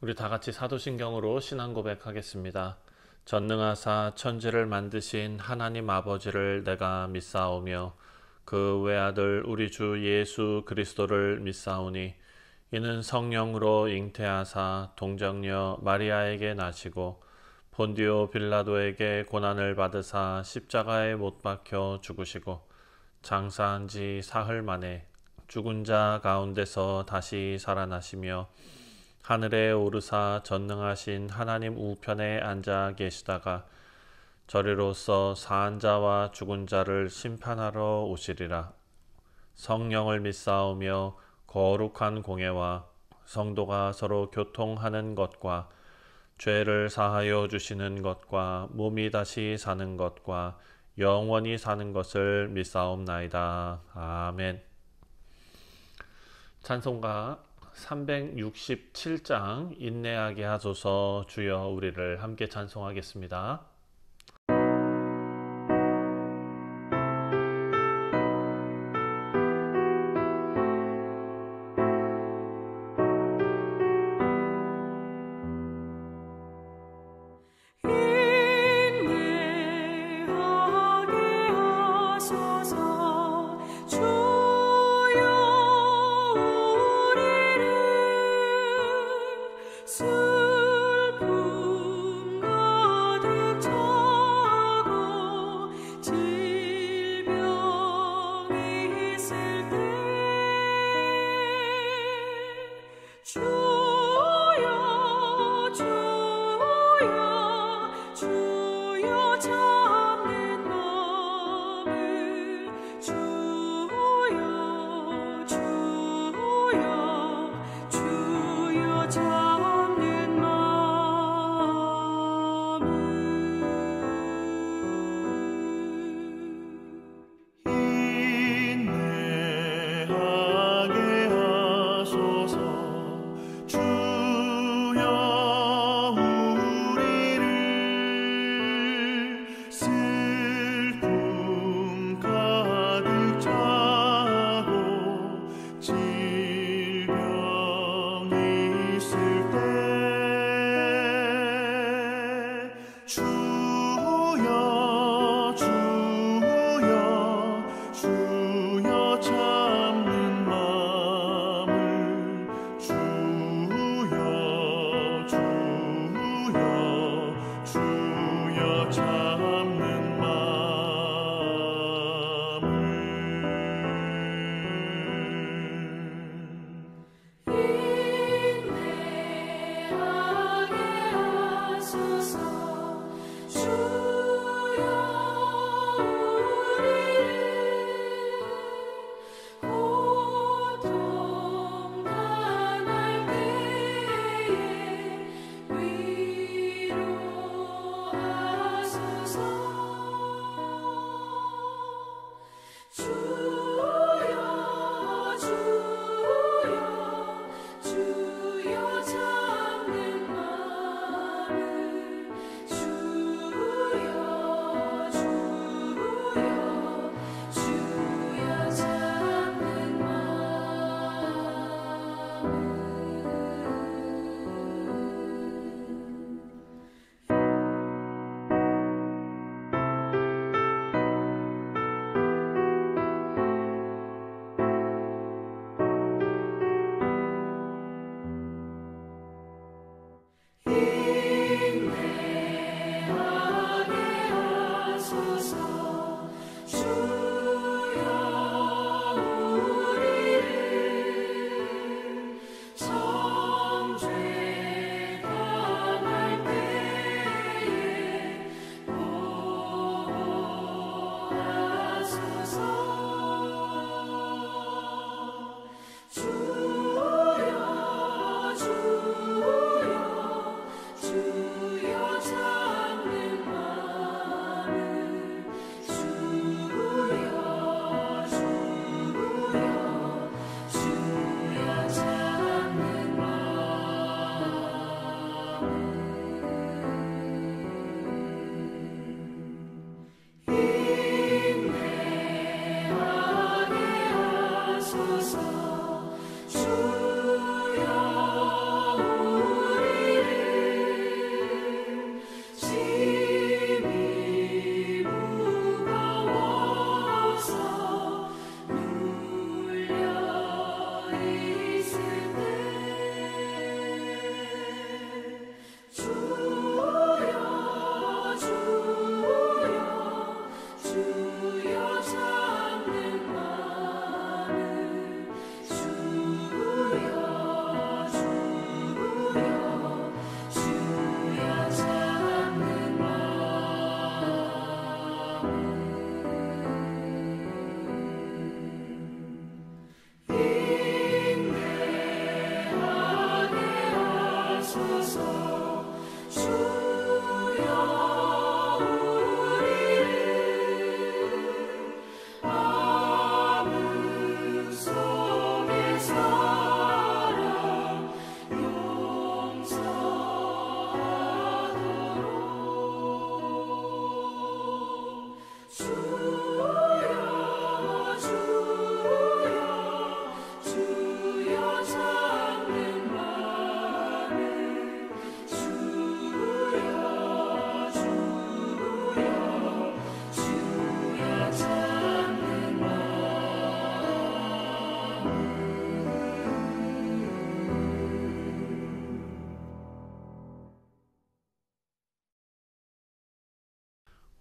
우리 다 같이 사도신경으로 신앙 고백하겠습니다. 전능하사 천지를 만드신 하나님 아버지를 내가 믿사오며 그 외아들 우리 주 예수 그리스도를 믿사오니 이는 성령으로 잉태하사 동정녀 마리아에게 나시고 본디오 빌라도에게 고난을 받으사 십자가에 못 박혀 죽으시고 장사한 지 사흘 만에 죽은 자 가운데서 다시 살아나시며 하늘에 오르사 전능하신 하나님 우편에 앉아 계시다가 저리로서 사한 자와 죽은 자를 심판하러 오시리라. 성령을 믿사오며 거룩한 공예와 성도가 서로 교통하는 것과 죄를 사하여 주시는 것과 몸이 다시 사는 것과 영원히 사는 것을 믿사옵나이다. 아멘. 찬송가 367장 인내하게 하소서. 주여 우리를 함께 찬송하겠습니다. 슬픔 가득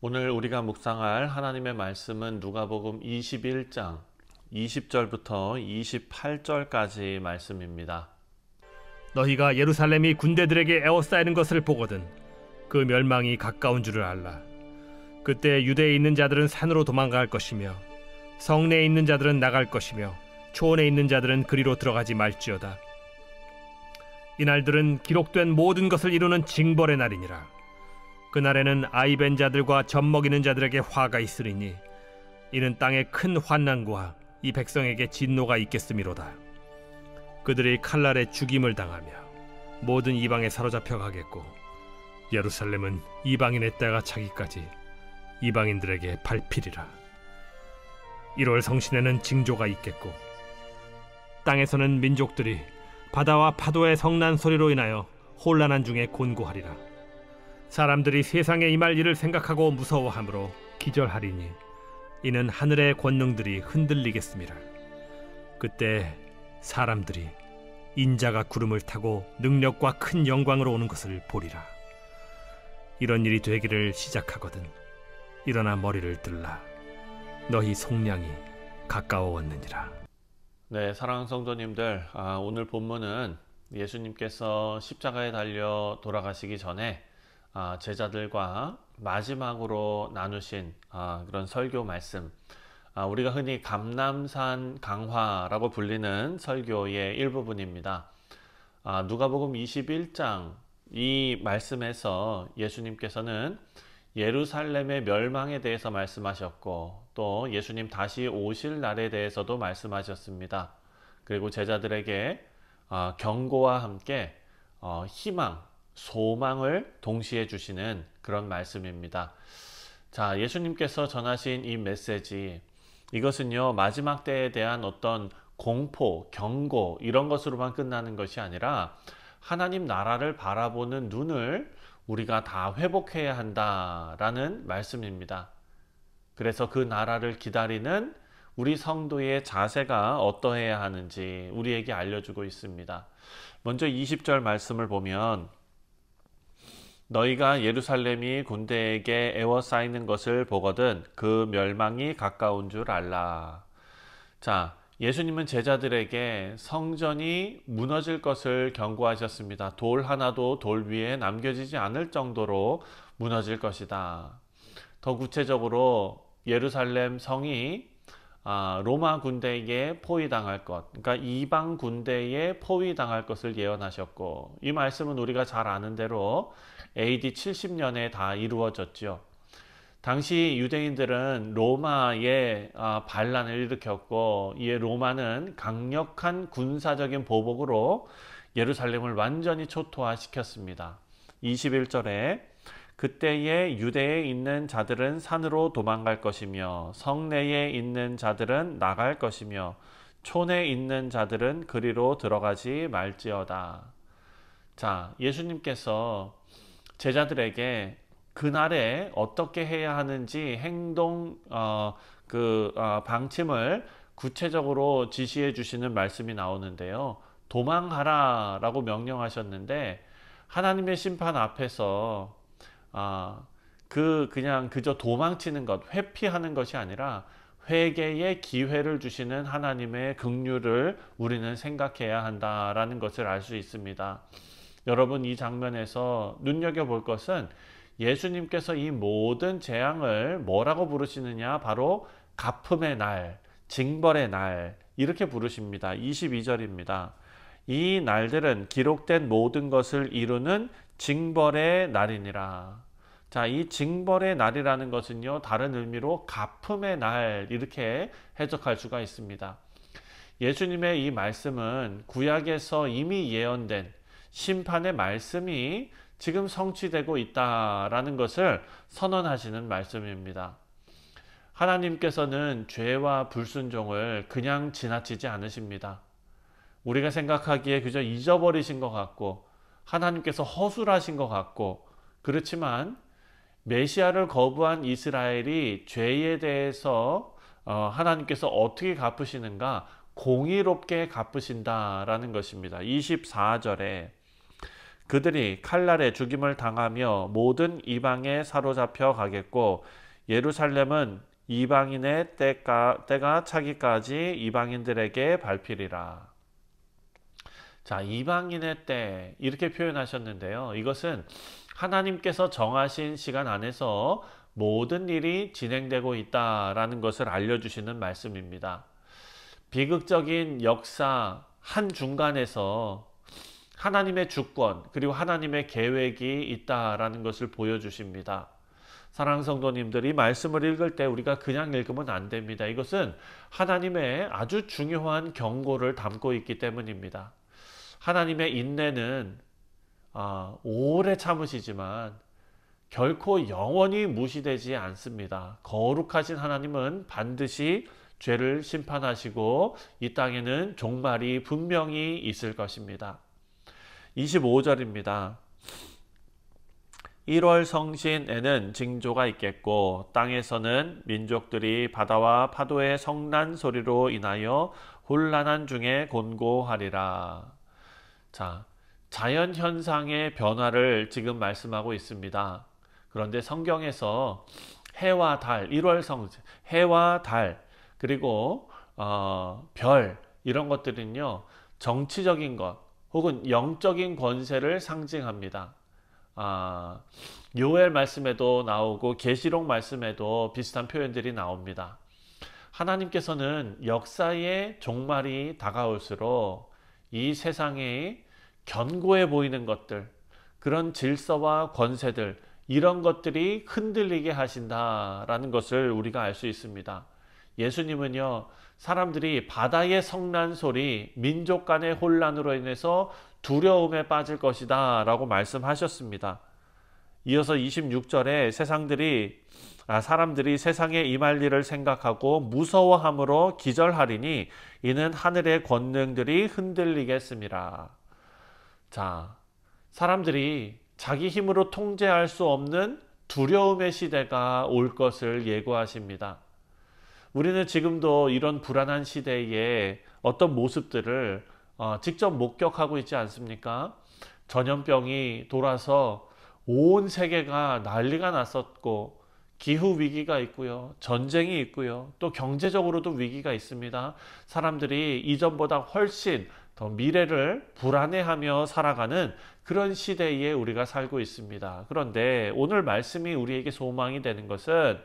오늘 우리가 묵상할 하나님의 말씀은 누가복음 21장 20절부터 28절까지 말씀입니다. 너희가 예루살렘이 군대들에게 에워싸이는 것을 보거든 그 멸망이 가까운 줄을 알라. 그때 유대에 있는 자들은 산으로 도망갈 것이며 성내에 있는 자들은 나갈 것이며 초원에 있는 자들은 그리로 들어가지 말지어다. 이날들은 기록된 모든 것을 이루는 징벌의 날이니라. 그날에는 아이 벤 자들과 젖 먹이는 자들에게 화가 있으리니 이는 땅에 큰 환난과 이 백성에게 진노가 있겠음이로다. 그들이 칼날에 죽임을 당하며 모든 이방에 사로잡혀 가겠고 예루살렘은 이방인의 때가 차기까지 이방인들에게 밟히리라. 1월 성신에는 징조가 있겠고 땅에서는 민족들이 바다와 파도의 성난 소리로 인하여 혼란한 중에 곤고하리라. 사람들이 세상에 임할 일을 생각하고 무서워하므로 기절하리니 이는 하늘의 권능들이 흔들리겠음이라. 그때 사람들이 인자가 구름을 타고 능력과 큰 영광으로 오는 것을 보리라. 이런 일이 되기를 시작하거든 일어나 머리를 들라. 너희 속량이 가까워왔느니라. 네, 사랑하는 성도님들, 오늘 본문은 예수님께서 십자가에 달려 돌아가시기 전에 제자들과 마지막으로 나누신 그런 설교 말씀, 우리가 흔히 감람산 강화라고 불리는 설교의 일부분입니다. 누가복음 21장 이 말씀에서 예수님께서는 예루살렘의 멸망에 대해서 말씀하셨고 또 예수님 다시 오실 날에 대해서도 말씀하셨습니다. 그리고 제자들에게 경고와 함께 희망, 소망을 동시에 주시는 그런 말씀입니다. 자, 예수님께서 전하신 이 메시지, 이것은요 마지막 때에 대한 어떤 공포, 경고 이런 것으로만 끝나는 것이 아니라 하나님 나라를 바라보는 눈을 우리가 다 회복해야 한다라는 말씀입니다. 그래서 그 나라를 기다리는 우리 성도의 자세가 어떠해야 하는지 우리에게 알려주고 있습니다. 먼저 20절 말씀을 보면 너희가 예루살렘이 군대에게 에워싸이는 것을 보거든 그 멸망이 가까운 줄 알라. 자, 예수님은 제자들에게 성전이 무너질 것을 경고하셨습니다. 돌 하나도 돌 위에 남겨지지 않을 정도로 무너질 것이다. 더 구체적으로 예루살렘 성이 로마 군대에게 포위당할 것, 그러니까 이방 군대에 포위당할 것을 예언하셨고, 이 말씀은 우리가 잘 아는 대로 AD 70년에 다 이루어졌죠. 당시 유대인들은 로마에 반란을 일으켰고, 이에 로마는 강력한 군사적인 보복으로 예루살렘을 완전히 초토화시켰습니다. 21절에 그때에 유대에 있는 자들은 산으로 도망갈 것이며 성내에 있는 자들은 나갈 것이며 촌에 있는 자들은 그리로 들어가지 말지어다. 자, 예수님께서 제자들에게 그날에 어떻게 해야 하는지 행동 방침을 구체적으로 지시해 주시는 말씀이 나오는데요. 도망가라 라고 명령하셨는데 하나님의 심판 앞에서 그냥 그저 도망치는 것, 회피하는 것이 아니라 회개의 기회를 주시는 하나님의 긍휼을 우리는 생각해야 한다라는 것을 알 수 있습니다. 여러분, 이 장면에서 눈여겨볼 것은 예수님께서 이 모든 재앙을 뭐라고 부르시느냐? 바로 갚음의 날, 징벌의 날 이렇게 부르십니다. 22절입니다. 이 날들은 기록된 모든 것을 이루는 징벌의 날이니라. 자, 이 징벌의 날이라는 것은요, 다른 의미로 갚음의 날 이렇게 해석할 수가 있습니다. 예수님의 이 말씀은 구약에서 이미 예언된 심판의 말씀이 지금 성취되고 있다라는 것을 선언하시는 말씀입니다. 하나님께서는 죄와 불순종을 그냥 지나치지 않으십니다. 우리가 생각하기에 그저 잊어버리신 것 같고 하나님께서 허술하신 것 같고, 그렇지만 메시아를 거부한 이스라엘이 죄에 대해서 하나님께서 어떻게 갚으시는가? 공의롭게 갚으신다라는 것입니다. 24절에 그들이 칼날에 죽임을 당하며 모든 이방에 사로잡혀 가겠고 예루살렘은 이방인의 때가 차기까지 이방인들에게 밟히리라. 자, 이방인의 때 이렇게 표현하셨는데요. 이것은 하나님께서 정하신 시간 안에서 모든 일이 진행되고 있다라는 것을 알려주시는 말씀입니다. 비극적인 역사 한중간에서 하나님의 주권 그리고 하나님의 계획이 있다라는 것을 보여주십니다. 사랑하는 성도님들이 말씀을 읽을 때 우리가 그냥 읽으면 안 됩니다. 이것은 하나님의 아주 중요한 경고를 담고 있기 때문입니다. 하나님의 인내는 오래 참으시지만 결코 영원히 무시되지 않습니다. 거룩하신 하나님은 반드시 죄를 심판하시고 이 땅에는 종말이 분명히 있을 것입니다. 25절입니다. 1월 성신에는 징조가 있겠고 땅에서는 민족들이 바다와 파도의 성난 소리로 인하여 혼란한 중에 곤고하리라. 자, 자연 현상의 변화를 지금 말씀하고 있습니다. 그런데 성경에서 해와 달, 1월 성신, 해와 달, 그리고 별 이런 것들은요 정치적인 것 혹은 영적인 권세를 상징합니다. 요엘 말씀에도 나오고 계시록 말씀에도 비슷한 표현들이 나옵니다. 하나님께서는 역사의 종말이 다가올수록 이 세상에 견고해 보이는 것들, 그런 질서와 권세들, 이런 것들이 흔들리게 하신다라는 것을 우리가 알 수 있습니다. 예수님은요, 사람들이 바다의 성난 소리, 민족 간의 혼란으로 인해서 두려움에 빠질 것이다 라고 말씀하셨습니다. 이어서 26절에 사람들이 세상에 임할 일을 생각하고 무서워함으로 기절하리니 이는 하늘의 권능들이 흔들리겠습니다. 자, 사람들이 자기 힘으로 통제할 수 없는 두려움의 시대가 올 것을 예고하십니다. 우리는 지금도 이런 불안한 시대에 어떤 모습들을 직접 목격하고 있지 않습니까? 전염병이 돌아서 온 세계가 난리가 났었고 기후 위기가 있고요. 전쟁이 있고요. 또 경제적으로도 위기가 있습니다. 사람들이 이전보다 훨씬 더 미래를 불안해하며 살아가는 그런 시대에 우리가 살고 있습니다. 그런데 오늘 말씀이 우리에게 소망이 되는 것은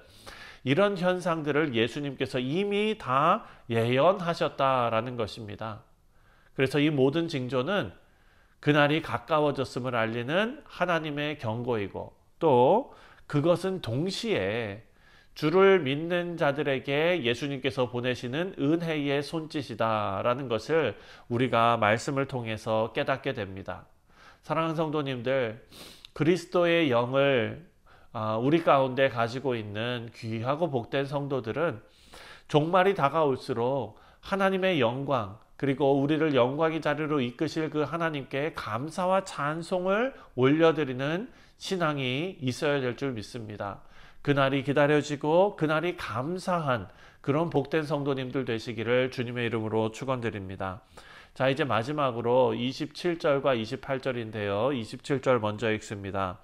이런 현상들을 예수님께서 이미 다 예언하셨다라는 것입니다. 그래서 이 모든 징조는 그날이 가까워졌음을 알리는 하나님의 경고이고 또 그것은 동시에 주를 믿는 자들에게 예수님께서 보내시는 은혜의 손짓이다라는 것을 우리가 말씀을 통해서 깨닫게 됩니다. 사랑하는 성도님들, 그리스도의 영을 우리 가운데 가지고 있는 귀하고 복된 성도들은 종말이 다가올수록 하나님의 영광 그리고 우리를 영광의 자리로 이끄실 그 하나님께 감사와 찬송을 올려드리는 신앙이 있어야 될 줄 믿습니다. 그날이 기다려지고 그날이 감사한 그런 복된 성도님들 되시기를 주님의 이름으로 축원드립니다. 자, 이제 마지막으로 27절과 28절인데요. 27절 먼저 읽습니다.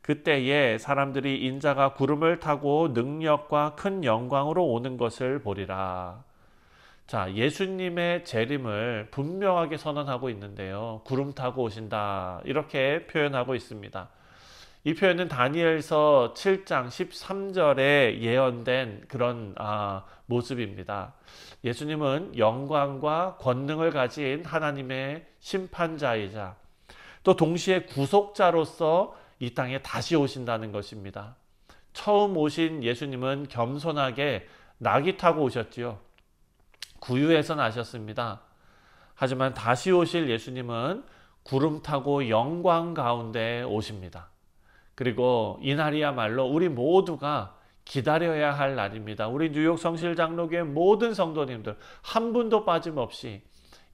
그때에 사람들이 인자가 구름을 타고 능력과 큰 영광으로 오는 것을 보리라. 자, 예수님의 재림을 분명하게 선언하고 있는데요. 구름 타고 오신다 이렇게 표현하고 있습니다. 이 표현은 다니엘서 7장 13절에 예언된 그런 모습입니다. 예수님은 영광과 권능을 가진 하나님의 심판자이자 또 동시에 구속자로서 이 땅에 다시 오신다는 것입니다. 처음 오신 예수님은 겸손하게 나귀 타고 오셨지요. 구유에서 나셨습니다. 하지만 다시 오실 예수님은 구름 타고 영광 가운데 오십니다. 그리고 이날이야말로 우리 모두가 기다려야 할 날입니다. 우리 뉴욕 성실장로교회 모든 성도님들 한 분도 빠짐없이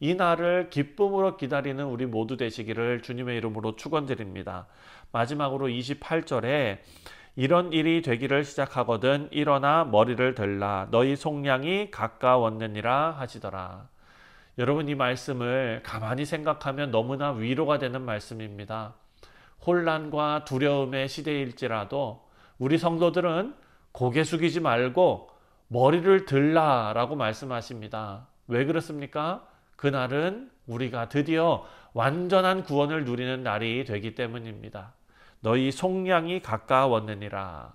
이 날을 기쁨으로 기다리는 우리 모두 되시기를 주님의 이름으로 축원드립니다. 마지막으로 28절에 이런 일이 되기를 시작하거든 일어나 머리를 들라 너희 속량이 가까웠느니라 하시더라. 여러분, 이 말씀을 가만히 생각하면 너무나 위로가 되는 말씀입니다. 혼란과 두려움의 시대일지라도 우리 성도들은 고개 숙이지 말고 머리를 들라라고 말씀하십니다. 왜 그렇습니까? 그날은 우리가 드디어 완전한 구원을 누리는 날이 되기 때문입니다. 너희 속량이 가까웠느니라.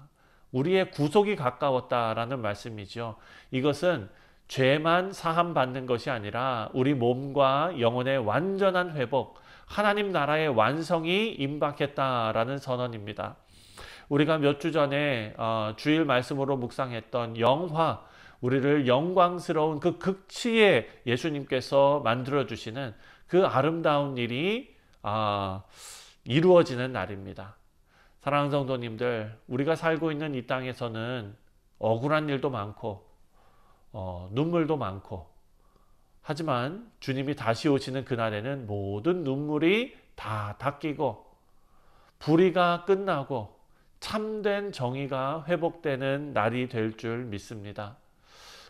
우리의 구속이 가까웠다라는 말씀이죠. 이것은 죄만 사함받는 것이 아니라 우리 몸과 영혼의 완전한 회복, 하나님 나라의 완성이 임박했다라는 선언입니다. 우리가 몇 주 전에 주일 말씀으로 묵상했던 영화, 우리를 영광스러운 그 극치에 예수님께서 만들어주시는 그 아름다운 일이 이루어지는 날입니다. 사랑하는 성도님들, 우리가 살고 있는 이 땅에서는 억울한 일도 많고 눈물도 많고, 하지만 주님이 다시 오시는 그날에는 모든 눈물이 다 닦이고 불의가 끝나고 참된 정의가 회복되는 날이 될 줄 믿습니다.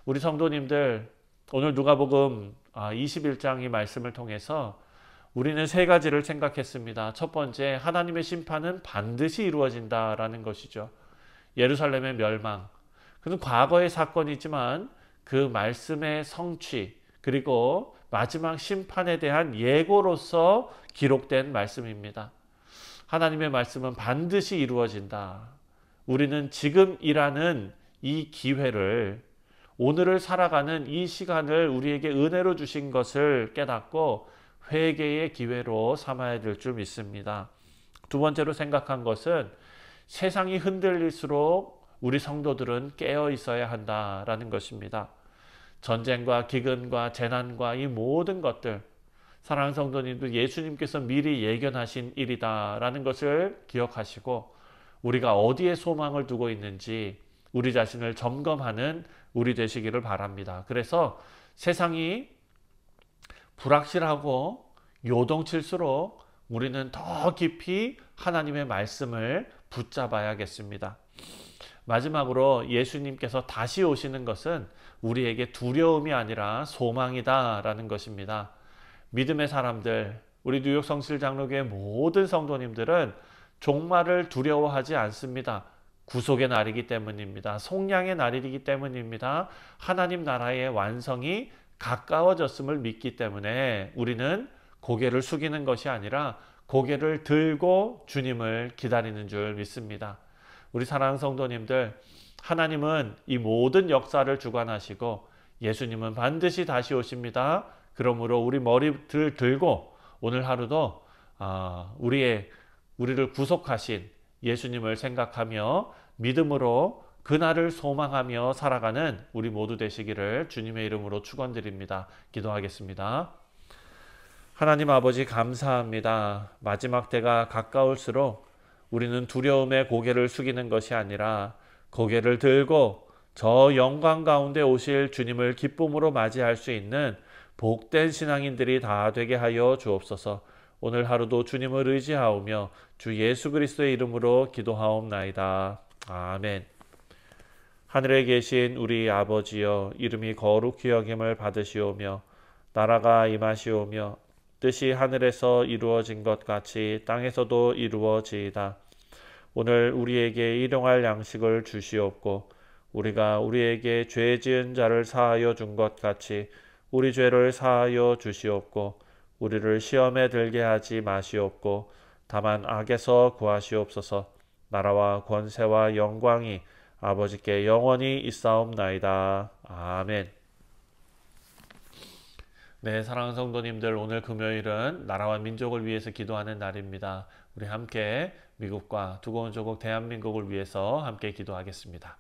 우리 성도님들, 오늘 누가복음 21장 이 말씀을 통해서 우리는 세 가지를 생각했습니다. 첫 번째, 하나님의 심판은 반드시 이루어진다라는 것이죠. 예루살렘의 멸망, 그는 과거의 사건이지만 그 말씀의 성취, 그리고 마지막 심판에 대한 예고로서 기록된 말씀입니다. 하나님의 말씀은 반드시 이루어진다. 우리는 지금 일하는 이 기회를, 오늘을 살아가는 이 시간을 우리에게 은혜로 주신 것을 깨닫고 회개의 기회로 삼아야 될 줄 믿습니다. 두 번째로 생각한 것은 세상이 흔들릴수록 우리 성도들은 깨어 있어야 한다라는 것입니다. 전쟁과 기근과 재난과 이 모든 것들, 사랑하는 성도님들, 예수님께서 미리 예견하신 일이다라는 것을 기억하시고 우리가 어디에 소망을 두고 있는지 우리 자신을 점검하는 우리 되시기를 바랍니다. 그래서 세상이 불확실하고 요동칠수록 우리는 더 깊이 하나님의 말씀을 붙잡아야겠습니다. 마지막으로 예수님께서 다시 오시는 것은 우리에게 두려움이 아니라 소망이다라는 것입니다. 믿음의 사람들, 우리 뉴욕 성실장로교회 모든 성도님들은 종말을 두려워하지 않습니다. 구속의 날이기 때문입니다. 속량의 날이기 때문입니다. 하나님 나라의 완성이 가까워졌음을 믿기 때문에 우리는 고개를 숙이는 것이 아니라 고개를 들고 주님을 기다리는 줄 믿습니다. 우리 사랑하는 성도님들, 하나님은 이 모든 역사를 주관하시고 예수님은 반드시 다시 오십니다. 그러므로 우리 머리를 들고 오늘 하루도 우리를 구속하신 예수님을 생각하며 믿음으로 그날을 소망하며 살아가는 우리 모두 되시기를 주님의 이름으로 축원드립니다. 기도하겠습니다. 하나님 아버지, 감사합니다. 마지막 때가 가까울수록 우리는 두려움에 고개를 숙이는 것이 아니라 고개를 들고 저 영광 가운데 오실 주님을 기쁨으로 맞이할 수 있는 복된 신앙인들이 다 되게 하여 주옵소서. 오늘 하루도 주님을 의지하오며 주 예수 그리스도의 이름으로 기도하옵나이다. 아멘. 하늘에 계신 우리 아버지여, 이름이 거룩히 여김을 받으시오며 나라가 임하시오며 뜻이 하늘에서 이루어진 것 같이 땅에서도 이루어지이다. 오늘 우리에게 일용할 양식을 주시옵고 우리가 우리에게 죄 지은 자를 사하여 준 것 같이 우리 죄를 사하여 주시옵고 우리를 시험에 들게 하지 마시옵고 다만 악에서 구하시옵소서. 나라와 권세와 영광이 아버지께 영원히 있사옵나이다. 아멘. 네, 사랑하는 성도님들, 오늘 금요일은 나라와 민족을 위해서 기도하는 날입니다. 우리 함께 미국과 두고온 조국 대한민국을 위해서 함께 기도하겠습니다.